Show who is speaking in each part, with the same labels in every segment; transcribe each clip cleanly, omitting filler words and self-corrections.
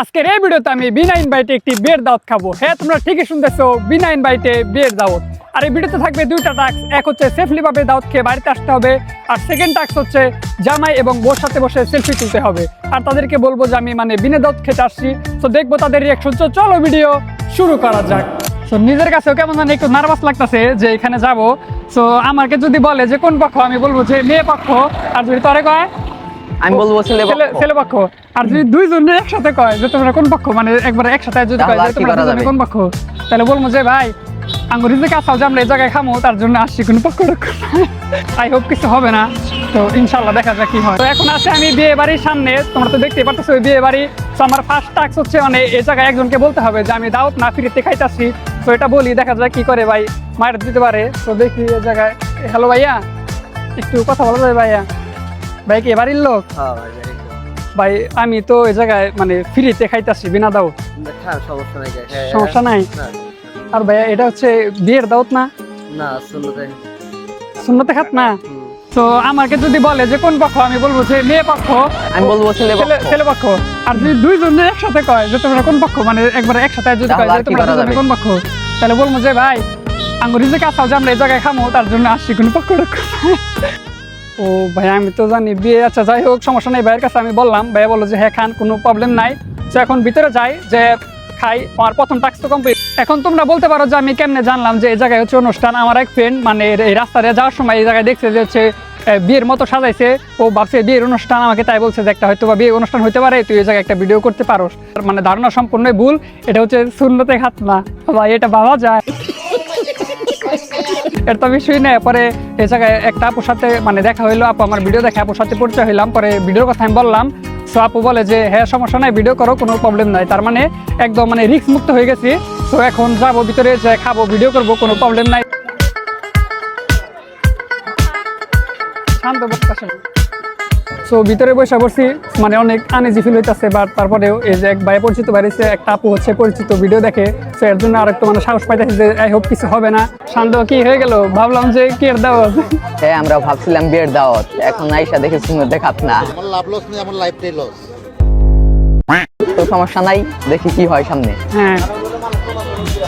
Speaker 1: আজকের এই ভিডিওতে আমি বিনা ইনভাইটে একটি বিয়ের দাওয়াত খাবো। হ্যাঁ, তোমরা ঠিকই শুনতেছো, বিনা ইনভাইটে বিয়ের দাওয়াত। আর এই ভিডিওতে থাকবে দুইটা টাস্ক। এক হচ্ছে সেফলি ভাবে দাওয়াত খেয়ে বাড়িতে আসতে হবে, আর সেকেন্ড টাস্ক হচ্ছে জামাই এবং বোর সাথে বসে সেলফি তুলতে হবে। আর তাদেরকে বলবো যে আমি বিনা দাওয়াত খেতে আসছি। তো দেখবো তাদের রিয়াকশন। চলো ভিডিও শুরু করা যাক। তো নিজের কাছেও কেমন জানি একটু নার্ভাস লাগতেছে যে এখানে যাব। তো আমাকে যদি বলে যে কোন পক্ষ, আমি বলবো যে মেয়ে পক্ষ। আর যদি তোরে কয়
Speaker 2: আমি বলবো
Speaker 1: ছেলে পক্ষ। আর যদি দুইজন একসাথে কয় যে তোমরা কোন পক্ষ, মানে একবার একসাথে যদি কয় যে তোমরা দুজনে কোন পক্ষ, তাহলে বলবো যে ভাই আঙ্গুর রিজিকে আসাও যে আমরা এই জায়গায় খামো, তার জন্য আসছি, কোনো পক্ষ। আই হোপ কিছু হবে না, তো ইনশাল্লাহ দেখা যাক কি হয়। তো এখন আছে আমি বিয়ে বাড়ির সামনে, তোমরা তো দেখতেই পারতেছো বিয়ে বাড়ি। তো আমার ফার্স্ট টাস্ক হচ্ছে এই জায়গায় একজনকে বলতে হবে যে আমি দাওয়াত না ফিরিতে খাইতেছি। তো এটা বলি, দেখা যাক কি করে ভাই, মায়ের দিতে পারে। তো দেখি এই জায়গায়। হ্যালো ভাইয়া, একটু কথা বলা যায় ভাইয়া? ভাই কি বাড়ির লোক? ভাই আমি তো এই জায়গায় ফ্রিতে খাইতেছি বিনা দাওয়াত। সমস্যা নাই। আর ভাইয়া এটা হচ্ছে বিয়ের দাওয়াত না?
Speaker 2: না,
Speaker 1: সুন্নতে খাত না। তো আমাকে যদি বলে যে কোন পক্ষ, আমি বলবো যে মেয়ে পক্ষ।
Speaker 2: আমি বলবো
Speaker 1: ছেলে পক্ষ। আর যদি দুইজন একসাথে কয় যে তোমরা কোন পক্ষ, মানে একবার একসাথে যদি কয় যে তোমরা দুজনে কোন পক্ষ, তাহলে বলবো যে ভাই আঙ্গুর রিজিকে আসাও যে আমরা এই জায়গায় খামো, তার জন্য আসছি, কোনো পক্ষ। ও ভাই আমি তো জানি বিয়ে। আচ্ছা যাই হোক, সমস্যা নেই। ভাইয়ের কাছে আমি বললাম, ভাইয়া বললো যে হ্যাঁ খান, কোনো প্রবলেম নাই। তো এখন ভিতরে যাই যে খাই। আমার প্রথম টাস্ক তো কমপ্লিট। এখন তোমরা বলতে পারো যে আমি কেমনে জানলাম যে এই জায়গায় হচ্ছে অনুষ্ঠান। আমার এক ফ্রেন্ড এই রাস্তায় যাওয়ার সময় এই জায়গায় দেখছে যে হচ্ছে বিয়ের মতো সাজাইছে। ও ভাবছে বিয়ের অনুষ্ঠান, আমাকে তাই বলছে যে একটা হয়তো বা বিয়ের অনুষ্ঠান হইতে পারে, তুই এই জায়গায় একটা ভিডিও করতে পারোস। ধারণা সম্পূর্ণই ভুল। এটা হচ্ছে সুন্নতে খাত না ভাই, এটা ভাবা যায়? এর তো বিষয় নেই। পরে এই জায়গায় একটা আপুর সাথে দেখা হইলো। আপু আমার ভিডিও দেখে আপুর সাথে পরিচয় হইলাম। পরে ভিডিওর কথা আমি বললাম। তো আপু বলে যে হ্যাঁ সমস্যা নাই, ভিডিও করো, কোনো প্রবলেম নাই। তার একদম রিস্ক মুক্ত হয়ে গেছি। তো এখন যাবো ভিতরে, যে খাবো, ভিডিও করবো, কোনো প্রবলেম নাই। শান্ত বসতে। সো ভিতরে বসে পড়ছি, অনেক আনইজি ফিল হইতেছে। বাট তারপরেও এই যে এক ভাই পরিচিত বাড়িছে, একটা আপু হচ্ছে পরিচিত, ভিডিও দেখে। সো এর জন্য আর একটু সাহস পাইতেছি যে আই হোপ কিছু হবে না। শান্ত কি হয়ে গেল, ভাবলাম যে কি এর দাওয়াত।
Speaker 2: হ্যাঁ, আমরা ভাবছিলাম বিয়ের দাওয়াত, এখন আইসা দেখে সুন্নতে খাত না।
Speaker 3: আমার লাভ লস নেই, আমার লাইফটাই লস।
Speaker 2: তো সমস্যা নাই, দেখি কি হয় সামনে।
Speaker 1: হ্যাঁ,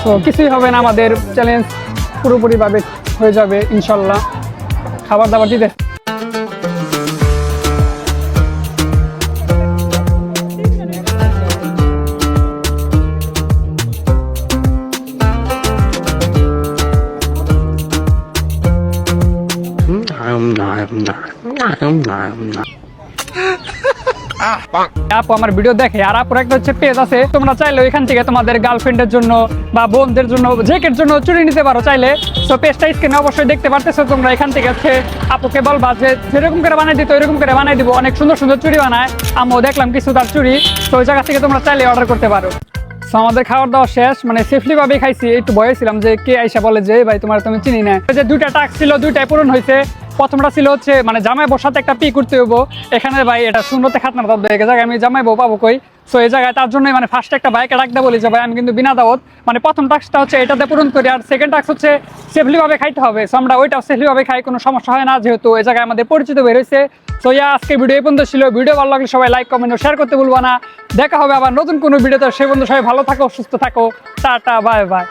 Speaker 1: তো কিছুই হবে না, আমাদের চ্যালেঞ্জ পুরোপুরি ভাবে হয়ে যাবে ইনশাল্লাহ। খাবার দাবার দিতে আপু আমার ভিডিও দেখে। আর আপুর একটা হচ্ছে পেজ আছে, তোমরা চাইলে ওইখান থেকে তোমাদের গার্লফ্রেন্ডের জন্য বা বোনদের জন্য, জেকের জন্য চুরি নিতে পারো চাইলে। তো পেজটা স্ক্রিনে অবশ্যই দেখতে পারতেছো তোমরা। এখান থেকে হচ্ছে আপুকে বলবা যে যেরকম করে বানাই দিতে ওইরকম করে বানাই দিব। অনেক সুন্দর সুন্দর চুরি বানায়, আমিও দেখলাম কিছু তার চুরি। তো ওই জায়গা থেকে তোমরা চাইলে অর্ডার করতে পারো। তো আমাদের খাওয়ার দাওয়া শেষ, সেফলি ভাবে খাইছি। একটু ভয় ছিলাম যে কে আইসা বলে যে ভাই তোমার তুমি চিনি না। যে দুইটা টাস্ক ছিল, দুইটাই পূরণ হয়েছে। প্রথমটা ছিল হচ্ছে জামাই বউর সাথে একটা পি করতে হইব। এখানে ভাই এটা সুন্নতে খাত না, এই জায়গায় আমি জামাই বউ পাবো কই? সো এই জায়গায় তার জন্যই ফার্স্ট একটা বাইকে ডাকতে বলি যে ভাই আমি কিন্তু বিনা দাওয়াত। প্রথম টাস্কটা হচ্ছে এটাতে পূরণ করি, আর সেকেন্ড টাস্ক হচ্ছে সেফলি ভাবে খাইতে হবে। সো আমরা ওইটাও সেফলি ভাবে খাই, কোনো সমস্যা হয় না, যেহেতু এই জায়গায় আমাদের পরিচিত বের হয়েছে। সো আজকে ভিডিও এই পর্যন্ত ছিল। ভিডিও ভালো লাগলে সবাই লাইক, কমেন্ট ও শেয়ার করতে ভুলবা না। দেখা হবে আবার নতুন কোনো ভিডিওতে। সে পর্যন্ত সবাই ভালো থাকো, সুস্থ থাকো। Tata, bye bye.